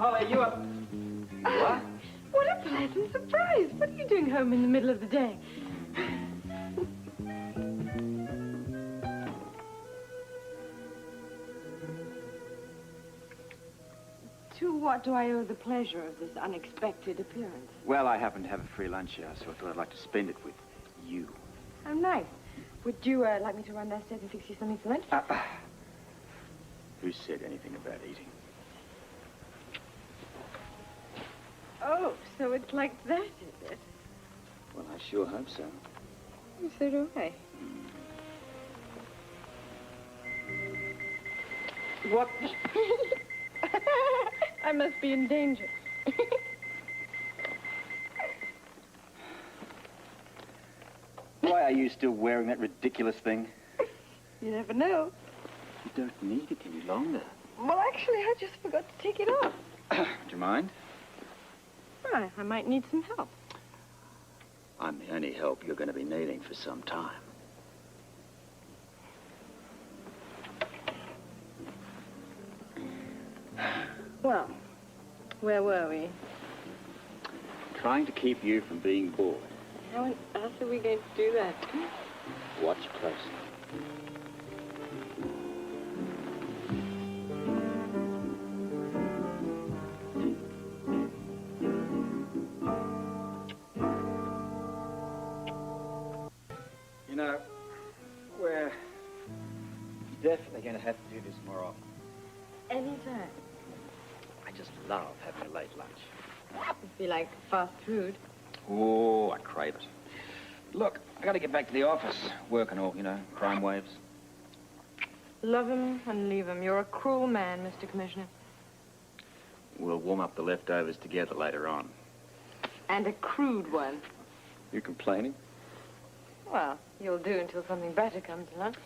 Holly, you up? What? What a pleasant surprise. What are you doing home in the middle of the day? To what do I owe the pleasure of this unexpected appearance? Well, I happen to have a free lunch here, so I thought I'd like to spend it with you. How nice. Would you like me to run downstairs and fix you something for lunch? Who said anything about eating? Oh, so it's like that, is it? Well, I sure hope so. So do I. What? I must be in danger. Why are you still wearing that ridiculous thing? You never know. You don't need it any longer. Well, actually, I just forgot to take it off. Do you mind? Well, I might need some help. I'm the only help you're going to be needing for some time. Well, where were we? Trying to keep you from being bored. How on earth are we going to do that? Watch closely. You know, we're definitely going to have to do this more often. Anytime. I just love having a late lunch. If you like fast food. Oh, I crave it. Look, I got to get back to the office. Work and all, you know, crime waves. Love him and leave him. You're a cruel man, Mr. Commissioner. We'll warm up the leftovers together later on. And a crude one. You complaining? Well, you'll do until something better comes along.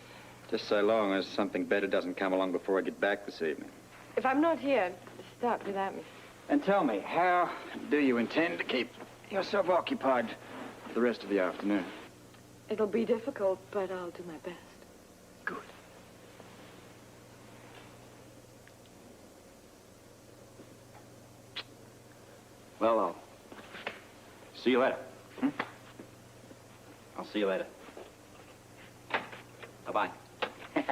Just so long as something better doesn't come along before I get back this evening. If I'm not here, start without me. And tell me, how do you intend to keep yourself occupied for the rest of the afternoon? It'll be difficult, but I'll do my best. Good. Well, I'll see you later. Hmm? I'll see you later. Bye-bye. Bye.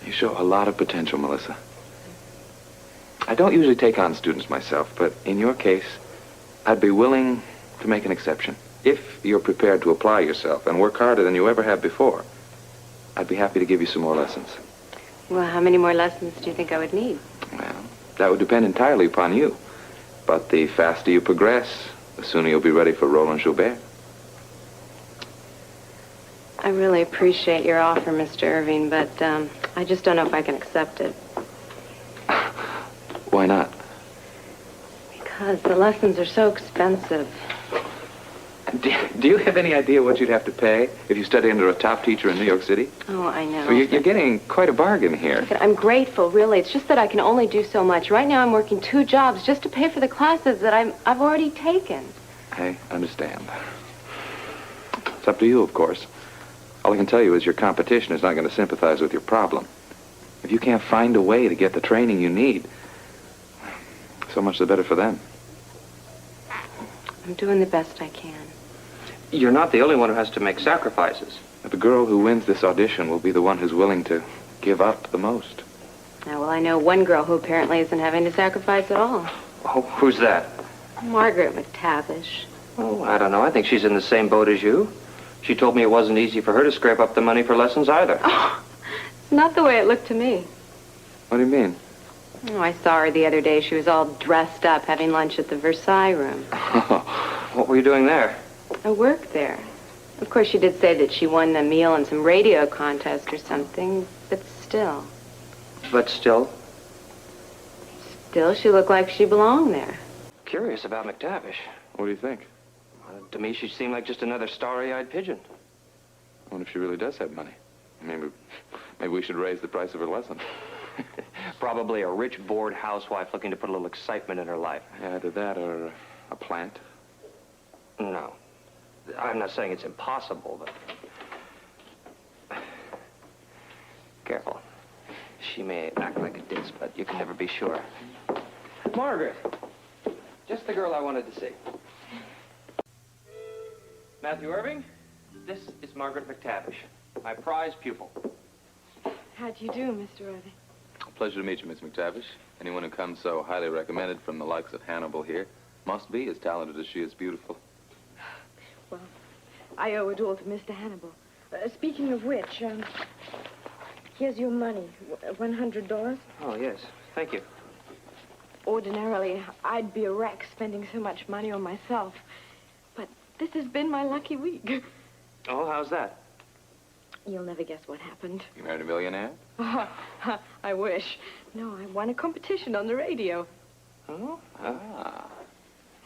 You show a lot of potential, Melissa. I don't usually take on students myself, but in your case, I'd be willing to make an exception. If you're prepared to apply yourself and work harder than you ever have before, I'd be happy to give you some more lessons. Well, how many more lessons do you think I would need? Well, that would depend entirely upon you. But the faster you progress, the sooner you'll be ready for Roland Joubert. I really appreciate your offer, Mr. Irving, but I just don't know if I can accept it. Why not? Because the lessons are so expensive. Do you have any idea what you'd have to pay if you studied under a top teacher in New York City? Oh, I know. Well, you're getting quite a bargain here. Look, I'm grateful, really. It's just that I can only do so much. Right now I'm working 2 jobs just to pay for the classes that I've already taken. I understand. It's up to you, of course. All I can tell you is your competition is not going to sympathize with your problem. If you can't find a way to get the training you need, so much the better for them. I'm doing the best I can. You're not the only one who has to make sacrifices. But the girl who wins this audition will be the one who's willing to give up the most. Now, well, I know one girl who apparently isn't having to sacrifice at all. Oh, who's that? Margaret McTavish. Oh, I don't know. I think she's in the same boat as you. She told me it wasn't easy for her to scrape up the money for lessons either. Oh, it's not the way it looked to me. What do you mean? Oh, I saw her the other day. She was all dressed up having lunch at the Versailles room. What were you doing there? I worked there. Of course, she did say that she won a meal in some radio contest or something, but still. But still? Still, she looked like she belonged there. Curious about McTavish. What do you think? To me, she seemed like just another starry-eyed pigeon. I wonder if she really does have money. Maybe we should raise the price of her lesson. Probably a rich, bored housewife looking to put a little excitement in her life. Yeah, either that or a plant. No. I'm not saying it's impossible, but... Careful. She may act like a ditz, but you can never be sure. Margaret! Just the girl I wanted to see. Matthew Irving, this is Margaret McTavish, my prize pupil. How do you do, Mr. Irving? Pleasure to meet you, Miss McTavish. Anyone who comes so highly recommended from the likes of Hannibal here must be as talented as she is beautiful. Well, I owe it all to Mr. Hannibal. Speaking of which, here's your money, $100. Oh, yes. Thank you. Ordinarily, I'd be a wreck spending so much money on myself. But this has been my lucky week. Oh, how's that? You'll never guess what happened. You married a millionaire? I wish. No, I won a competition on the radio. Oh? Ah.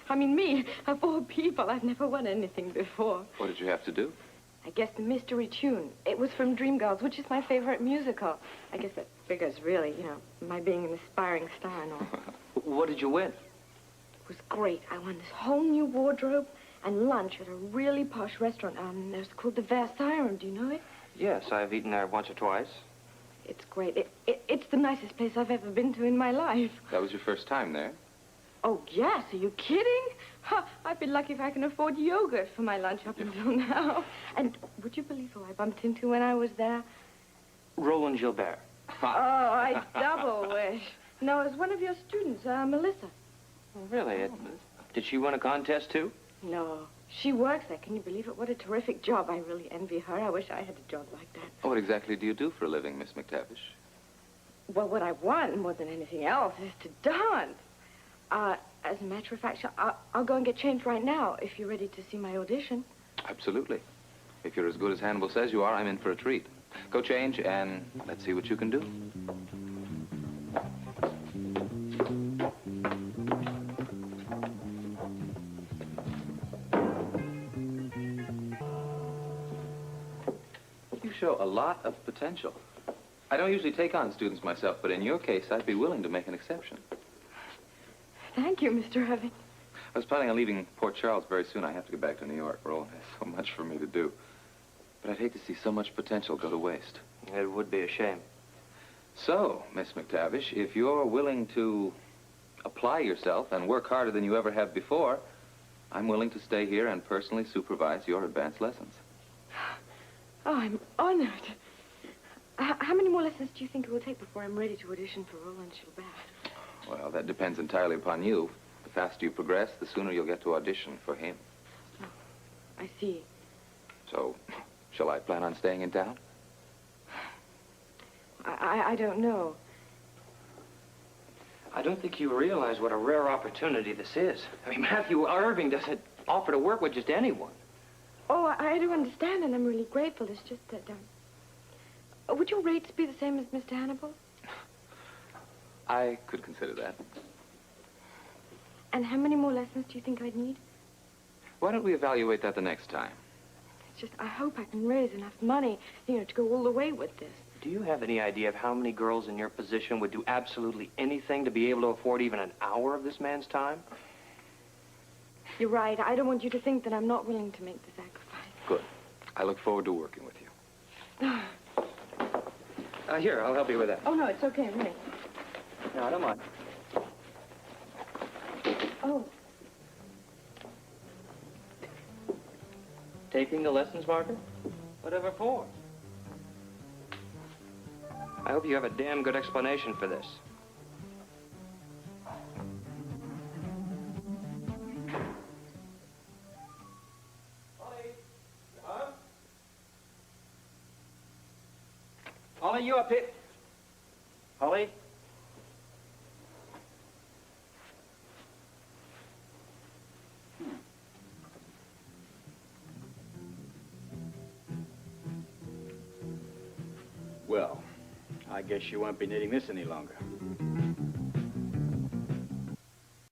I mean, me, of all people, I've never won anything before. What did you have to do? I guess the mystery tune. It was from Dreamgirls, which is my favorite musical. I guess that figures, really, you know, my being an aspiring star and all. What did you win? It was great. I won this whole new wardrobe and lunch at a really posh restaurant. It was called the Versailles. Do you know it? Yes, I've eaten there once or twice. It's great. It's the nicest place I've ever been to in my life. That was your first time there? Oh, yes. Are you kidding? I've been lucky if I can afford yogurt for my lunch up until now. And would you believe who I bumped into when I was there? Roland Gilbert. Oh, I double wish. No, it was one of your students, Melissa. Oh, really? Did she win a contest, too? No. She works there. Can you believe it? What a terrific job. I really envy her. I wish I had a job like that. What exactly do you do for a living, Miss McTavish? Well, what I want more than anything else is to dance. As a matter of fact, I'll go and get changed right now if you're ready to see my audition. Absolutely. If you're as good as Hannibal says you are, I'm in for a treat. Go change and let's see what you can do. You show a lot of potential. I don't usually take on students myself, but in your case, I'd be willing to make an exception. Thank you, Mr. Irving. I was planning on leaving Port Charles very soon. I have to get back to New York. Roland has so much for me to do. But I'd hate to see so much potential go to waste. It would be a shame. So, Miss McTavish, if you're willing to apply yourself and work harder than you ever have before, I'm willing to stay here and personally supervise your advanced lessons. Oh, I'm honored. How many more lessons do you think it will take before I'm ready to audition for Roland Gilbert? Well, that depends entirely upon you. The faster you progress, the sooner you'll get to audition for him. Oh, I see. So, shall I plan on staying in town? I don't know. I don't think you realize what a rare opportunity this is. I mean, Matthew Irving doesn't offer to work with just anyone. Oh, I do understand, and I'm really grateful. It's just that, would your rates be the same as Mr. Hannibal's? I could consider that. And how many more lessons do you think I'd need? Why don't we evaluate that the next time? It's just, I hope I can raise enough money, to go all the way with this. Do you have any idea of how many girls in your position would do absolutely anything to be able to afford even an hour of this man's time? You're right. I don't want you to think that I'm not willing to make the sacrifice. Good. I look forward to working with you. Here, I'll help you with that. Oh, no, it's okay, really. No, I don't mind. Oh. Taking the lessons, Margaret? Whatever for? I hope you have a damn good explanation for this. Holly, you up here? Holly? Well, I guess you won't be needing this any longer.